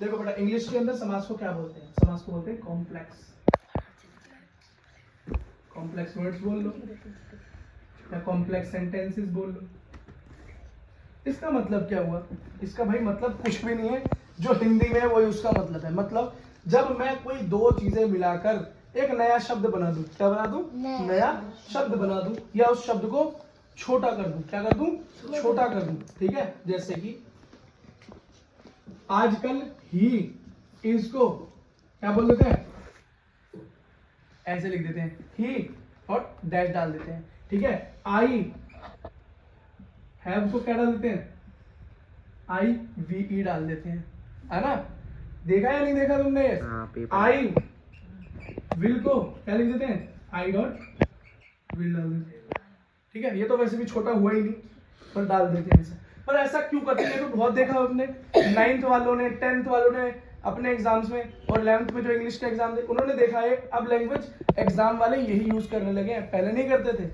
देखो बेटा, इंग्लिश के अंदर समास को क्या बोलते हैं? समास को बोलते हैं कॉम्प्लेक्स। कॉम्प्लेक्स वर्ड्स बोल लो या कॉम्प्लेक्स सेंटेंसेस बोल लो। इसका मतलब क्या हुआ? इसका भाई मतलब कुछ भी नहीं है, जो हिंदी में है वही उसका मतलब है। मतलब जब मैं कोई दो चीजें मिलाकर एक नया शब्द बना दूं, क्या बना दूं? नया शब्द बना दूं, या उस शब्द को छोटा कर दूं। क्या कर दूं? छोटा कर दूं। ठीक है, जैसे कि आजकल ही इसको क्या बोल देते हैं? ऐसे लिख देते हैं, ही और डैश डाल देते हैं। ठीक है, आई हैव को क्या डाल देते हैं? आई वी ई डाल देते हैं, है ना? देखा या नहीं देखा तुमने? आई विल को क्या लिख देते हैं? आई डॉट विल डाल देते हैं। ठीक है, ये तो वैसे भी छोटा हुआ ही नहीं, पर डाल देते हैं ऐसा। पर ऐसा क्यों करते हैं? तो बहुत देखा हमने, 9th वालों ने, 10th वालों ने अपने एग्जाम्स में, और 11th में जो इंग्लिश के एग्जाम थे उन्होंने देखा है अब लैंग्वेज एग्जाम वाले यही यूज करने लगे हैं। पहले नहीं करते थे।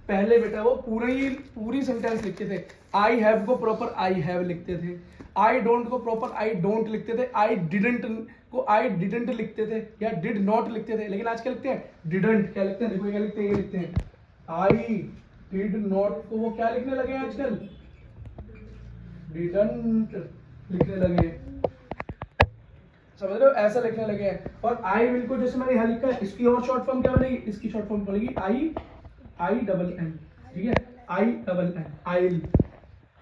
पहले बेटा वो पूरी सेंटेंस लिखते थे। आई हैव को प्रॉपर आई हैव लिखते थे, आई डोंट को प्रॉपर आई डोंट लिखते थे, आई डिडंट को आई डिडंट लिखते थे या डिड नॉट लिखते थे। लेकिन आज क्या लिखते हैं? डिडंट। क्या लिखते हैं? देखो क्या लिखते हैं, ये लिखते हैं आई डिड नॉट को वो क्या लिखने लगे हैं आजकल? डिडंट लिखने लगे हैं। समझ रहे हो? ऐसा लिखने लगे हैं। और आई विल को जैसे मैंने यहाँ लिखा है, इसकी और शॉर्ट फॉर्म क्या बनेगी? इसकी शॉर्ट फॉर्म बनेगी आई डबल एन। ठीक है, आई डबल एन, आइल।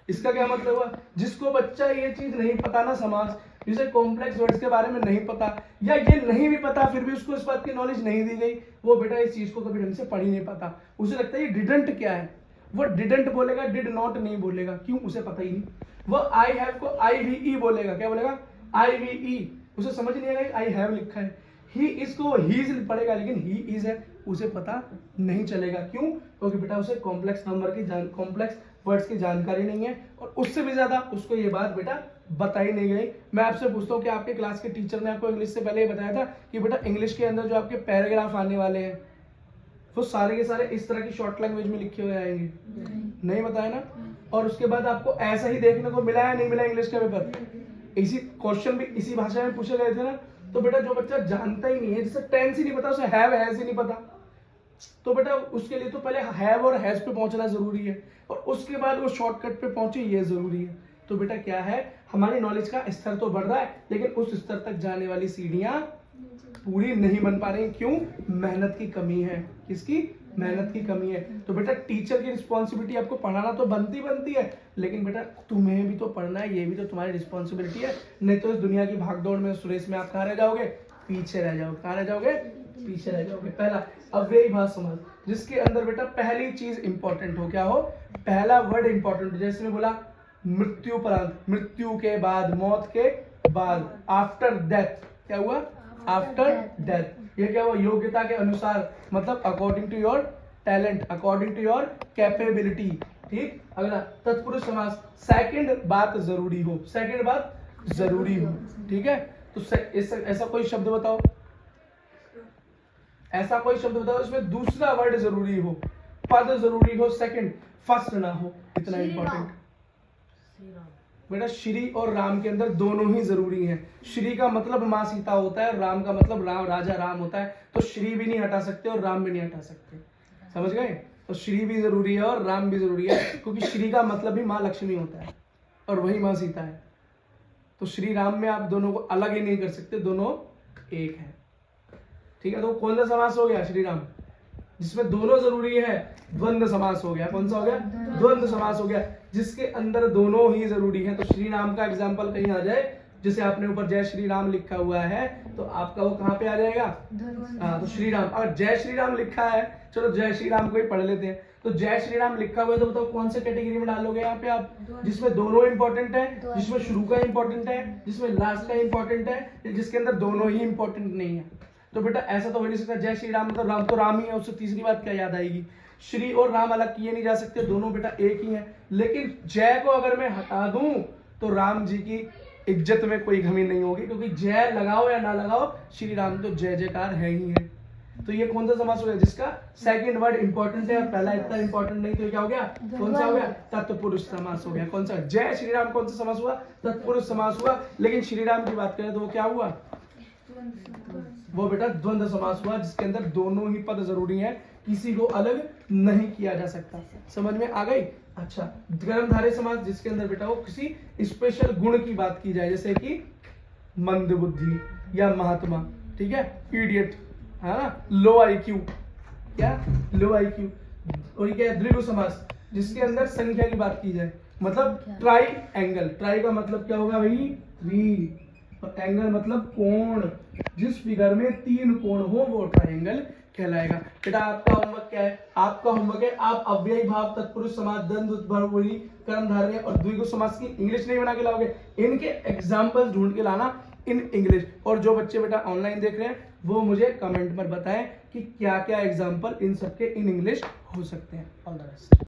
इसका क्या मतलब हुआ? जिसको बच्चा ये चीज नहीं पता ना, समास, जिसे कॉम्प्लेक्स वर्ड्स के बारे में नहीं पता, या ये नहीं भी पता फिर भी उसको इस बात की नॉलेज नहीं दी गई, वो बेटा इस चीज को कभी ढंग से पढ़ ही नहीं पाता। उसे लगता है ये डिडंट क्या है, वो डिडंट बोलेगा, डिड नॉट नहीं बोलेगा। क्यों? उसे पता ही नहीं। वो आई हैव को आई वी ई बोलेगा। क्या बोलेगा? आई वी ई। उसे समझ नहीं आएगा आई हैव लिखा है। ही इसको ही पढ़ेगा, लेकिन ही इज है उसे पता नहीं चलेगा। क्यों? क्योंकि बेटा उसे कॉम्प्लेक्स नंबर की कॉम्प्लेक्स वर्ड्स की जानकारी नहीं है, और उससे भी ज्यादा उसको ये बात बेटा बताई नहीं गई। मैं आपसे पूछता हूँ कि आपके क्लास के टीचर ने आपको इंग्लिश से पहले ये बताया था कि बेटा इंग्लिश के अंदर जो आपके पैराग्राफ आने वाले हैं वो सारे के सारे इस तरह की शॉर्ट लैंग्वेज में लिखे हुए आएंगे? नहीं बताया ना। और उसके बाद आपको ऐसा ही देखने को मिला है नहीं मिला इंग्लिश का पेपर? इसी क्वेश्चन भी इसी भाषा में पूछे गए थे ना। तो बेटा जो बच्चा जानता ही नहीं है, जिसे टेंस ही नहीं पता, उसे हैव हैज ही नहीं पता, तो बेटा उसके लिए तो पहले हैव और हैज पे पहुंचना जरूरी है, और उसके बाद वो शॉर्टकट पे पहुंचे ये जरूरी है। तो बेटा क्या है, हमारी नॉलेज का स्तर तो बढ़ रहा है, लेकिन उस स्तर तक जाने वाली सीढ़ियां पूरी नहीं बन पा रही। क्यों? मेहनत की कमी है। किसकी? मेहनत की कमी है। तो बेटा टीचर की रिस्पॉन्सिबिलिटी आपको पढ़ाना तो बनती है, लेकिन बेटा तुम्हें भी तो पढ़ना है, ये भी तो तुम्हारी रिस्पॉन्सिबिलिटी है। नहीं तो इस दुनिया की भागदौड़ में, उस रेस में आप कहाँ रह जाओगे? पीछे रह जाओगे। कहाँ रह जाओगे? पीछे रह जाओगे। पहला अव्ययी भाव समास, जिसके अंदर बेटा पहली चीज इंपॉर्टेंट हो। क्या हो? पहला वर्ड इंपॉर्टेंट हो। जैसे मैं बोला मृत्युपरांत, मृत्यु के बाद, मौत के बाद, आफ्टर डेथ। क्या हुआ? After death. ये क्या हुआ? योग्यता के अनुसार, मतलब according to your talent, according to your capability. ठीक। अगला तत्पुरुष समास, सेकंड बात जरूरी हो, सेकंड बात जरूरी हो। ठीक है, तो ऐसा कोई शब्द बताओ, ऐसा कोई शब्द बताओ इसमें दूसरा वर्ड जरूरी हो, पद जरूरी हो, सेकंड फर्स्ट ना हो। इतना इंपॉर्टेंट बेटा। श्री और राम के अंदर दोनों ही जरूरी हैं। श्री का मतलब माँ सीता होता है, राम का मतलब राजा राम होता है। तो श्री भी नहीं हटा सकते और राम भी नहीं हटा सकते। समझ गए? तो श्री भी जरूरी है और राम भी जरूरी है, क्योंकि श्री का मतलब भी माँ लक्ष्मी होता है और वही माँ सीता है। तो श्री राम में आप दोनों को अलग ही नहीं कर सकते, दोनों एक है। ठीक है, तो कौन सा समास हो गया? श्री राम, जिसमें दोनों जरूरी है, द्वंद्व समास हो गया। कौन सा हो गया? द्वंद्व समास हो गया, जिसके अंदर दोनों ही जरूरी है। तो श्री राम का एग्जाम्पल कहीं आ जाए, जैसे आपने ऊपर जय श्री राम लिखा हुआ है, तो आपका वो कहाँ पे आ जाएगा? हाँ, तो श्री राम। अगर जय श्री राम लिखा है, चलो जय श्री राम को ही पढ़ लेते हैं। तो जय श्री राम लिखा हुआ है, तो बताओ कौन से कैटेगरी में डालोगे यहाँ पे आप? जिसमें दोनों इंपॉर्टेंट है, जिसमें शुरू का इंपॉर्टेंट है, जिसमें लास्ट का इंपॉर्टेंट है, जिसके अंदर दोनों ही इंपॉर्टेंट नहीं है। तो बेटा ऐसा तो हो नहीं सकता जय श्री राम मतलब राम तो राम ही है, उससे तीसरी बात क्या याद आएगी? श्री और राम अलग किए नहीं जा सकते, दोनों बेटा एक ही है। लेकिन जय को अगर मैं हटा दूं तो राम जी की इज्जत में कोई कमी नहीं होगी, क्योंकि जय लगाओ या ना लगाओ, श्री राम तो जय जयकार है ही है। तो ये कौन सा समास हो गया जिसका सेकंड वर्ड इंपॉर्टेंट है और पहला इतना इंपॉर्टेंट नहीं, तो ये क्या हो गया, कौन सा हो गया, तत्पुरुष समास हो गया। कौन सा, जय श्री राम कौन सा समास हुआ, तत्पुरुष समास हुआ। लेकिन श्री राम की बात करें तो वो क्या हुआ, वो बेटा द्वंद्व समास हुआ, जिसके अंदर दोनों ही पद जरूरी हैं, किसी को अलग नहीं किया जा सकता। समझ में आ गई। अच्छा, कर्मधारय समास जिसके अंदर बेटा वो किसी स्पेशल गुण की बात की जाए, जैसे कि मंदबुद्धि या महात्मा, ठीक है, इडियट, है ना, लो आईक्यू, क्या लो आईक्यू। और ये क्या है, द्विगु समास जिसके अंदर संख्या की बात की जाए, मतलब ट्राई एंगल, ट्राई का मतलब क्या होगा भाई, 3, और एंगल मतलब कोण, जिस फिगर में 3 कोण हो वो ट्रायंगल कहलाएगा। बेटा आपका होमवर्क क्या है, आपका होमवर्क है आप अव्ययी भाव, तत्पुरुष समास, द्वंद्व, बहुव्रीहि, कर्मधारय और द्विगु समास की इंग्लिश नहीं बना के लाओगे, इनके एग्जांपल्स ढूंढ के लाना इन इंग्लिश। और जो बच्चे बेटा ऑनलाइन देख रहे हैं वो मुझे कमेंट में बताएं कि क्या क्या एग्जांपल इन सबके इन इंग्लिश हो सकते हैं। All the best.